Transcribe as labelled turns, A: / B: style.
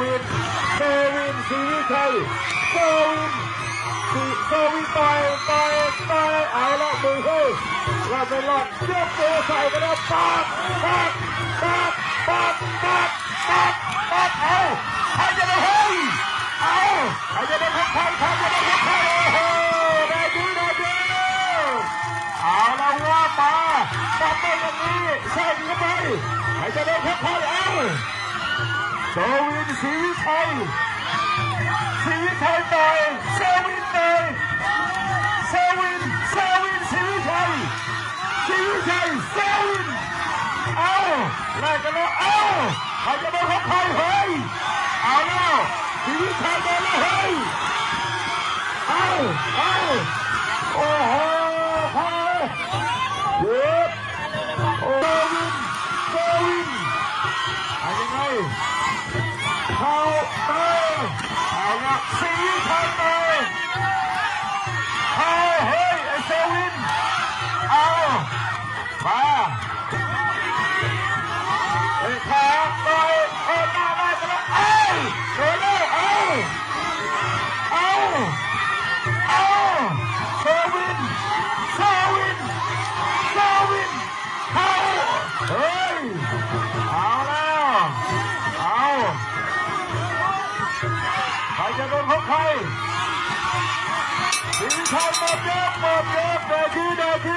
A: วินศรีวิชัยโซวินต่อยเอาละมือเฮ้ยเราไปหลอดยกตัวใส่กันแล้วปัดเอาใครจะได้เฮ้ยเอาใครจะได้พักใครจะได้พักใครโอ้โหได้ดีเอาละว่ามาตัดไปอย่างนี้ใส่เข้าไปใครจะได้พักใครเอาโซวินศรีวิชัยต่อยโซวินต่อยโซวินศรีวิชัยโซวินเอาแลกกันแล้วเอาใครจะได้พักใครเฮ้ยเอาแล้วศรีวิชัยโดนแล้วเฮ้ยเอาโอ้โหพอหยุดโซวินอะไรยังไงเขาเอาละศรีวิชัยเลยเอาเฮ้ยไอ้โซวินเอามาไอ้ขาต่อยหน้าได้กันแล้วโดนแล้วโซวินเข้าเฮ้ยเอาแล้วใครจะโดนของใครศรีวิชัยหมดยกเดินที